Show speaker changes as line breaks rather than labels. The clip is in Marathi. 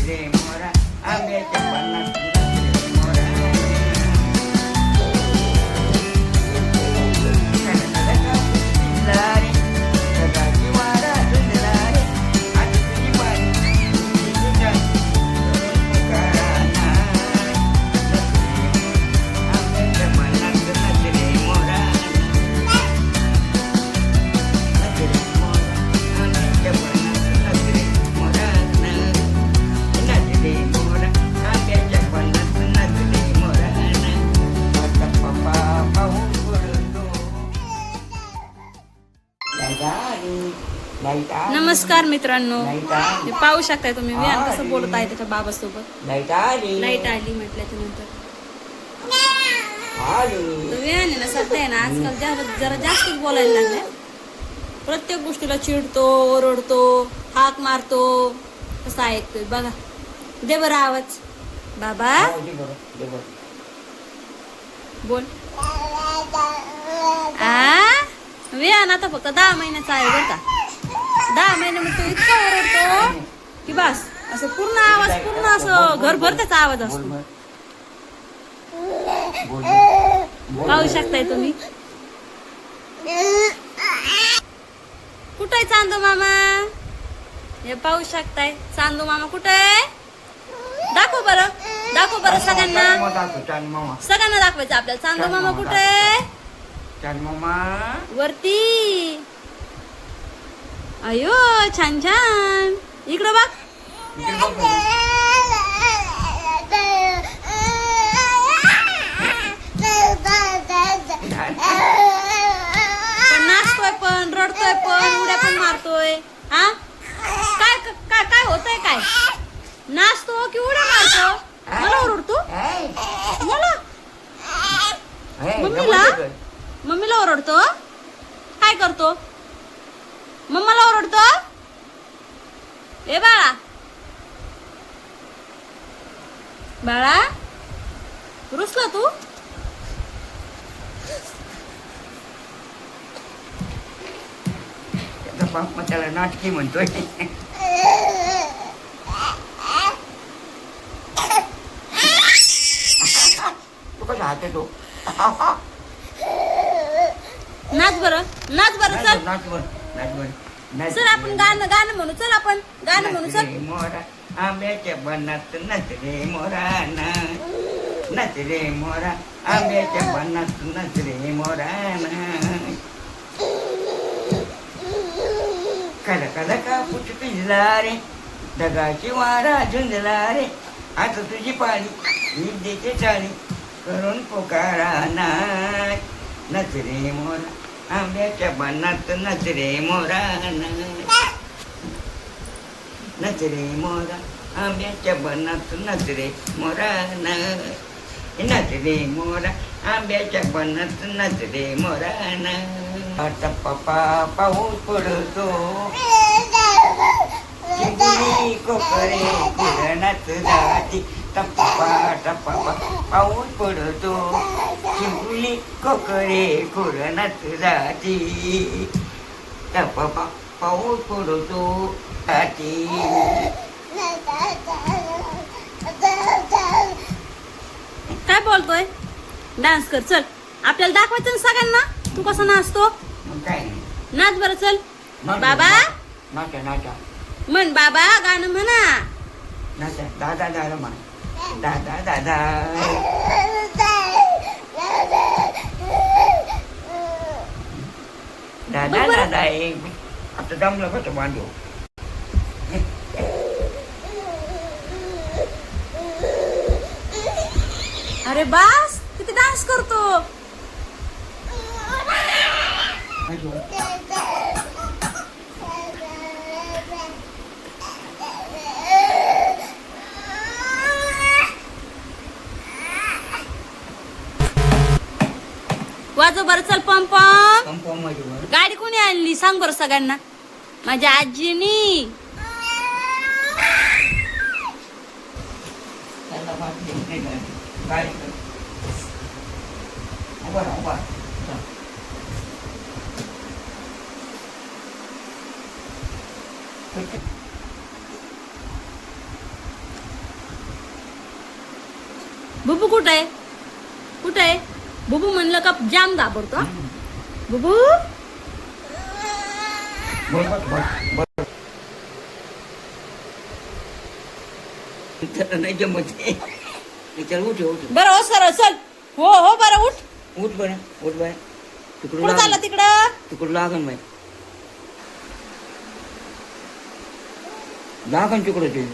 रे मोरा आंब्याच्या पानात नाच रे मोरा
नमस्कार मित्रांनो, हे पाहू शकताय तुम्ही विहान कसं बोलत आहे त्याच्या बाबासोबत. लाईट आली म्हटल्याच्या नंतर विहान आहे ना सध्या आहे ना आजकाल जरा जास्तच बोलायला लागलाय. प्रत्येक गोष्टीला चिडतो, ओरडतो, हाक मारतो. कसं ऐकतोय बघा. दे बरं आवाज बाबा. बोल. विहान आता फक्त 10 महिन्याचा आहे बरं का. 10 महिन्यामध्ये तो इतका ओरडतो की बस असं पूर्ण आवाज, पूर्ण असं घरभर त्याचा आवाज असतो. पाहू शकताय तुम्ही. कुठे चांदू मामा? हे पाहू शकताय चांदू मामा कुठे? दाखव बरं, दाखव बरं सगळ्यांना. सगळ्यांना दाखवायचं आपल्याला. चांदू मामा कुठे? वरती. अयो छान छान. इकडं बघ. नाचतोय पण, रडतोय पण, उड्या पण मारतोय. हा काय काय काय होतंय? काय नाचतो की उड्या मारतो? मला ओरडतो. मला मम्मीला ओरडतो. काय करतो? मम्माला ओरडतो. ए बाळा, बाळा रुसला तू?
त्याचा बाप मग त्याला नाटकी म्हणतोय. तू कसा हात येतो?
नाच बरं, नाच बरं. चल
नाच बर, नाच बर.
चल आपण गाणं म्हणू. चल आपण गाणं म्हणू. चल.
मोरा आंब्याच्या बनात नाच रे मोरा नाच रे मोरा आंब्याच्या बनात नाच रे मोरा कला कला का पुट पिजला रे ढगाची वारा झुंजला रे आता तुझी पाळी विद्येची चाळी करून पुकारा नाच रे मोरा आंब्याच्या बनात नाच रे मोरा नाच रे मोरा आंब्याच्या बनात नाच रे मोरा नाच रे मोरा आंब्याच्या बनात नाच रे मोरा आता पप्पा पाऊस पडतो चिंबुली कोकरे कुरणात जाती टप्पा टप्पा पाऊस पडतो चिंबुली कोकरे कुरणात जाती टप्पा पाऊस पडतो जाती.
काय बोलतोय? डान्स कर. चल आपल्याला दाखवायचं ना सगळ्यांना तू कसा नाचतो.
काय
नाच बरं. चल बाबा.
नाचा नाचा
म्हण बाबा. गाणं म्हणा.
नाचा दादा दादा म्हण. दादा दादा दादा दादा एक आता जमलं कसं बांधू.
अरे बास किती डान्स करतो. वाजव बरं. चल पम पम. गाडी कोणी आणली सांग बरं सगळ्यांना. माझ्या आजीनी. बुबू कुठं आहे? कुठं आहे? बुबू म्हणलं का जाम घाबरतो हा? बुबू
बोल बघ, बोल, बोल. त्याला नाही जमत आहे. त्याच्याला उठ उठ
बरं हो सर चल. हो हो बरं उठ.
उठ बरं उठ बरं तिकडून
कुठं चालला
लागन
तिकडं?
तिकडून लागन बाई लागन तिकडं ते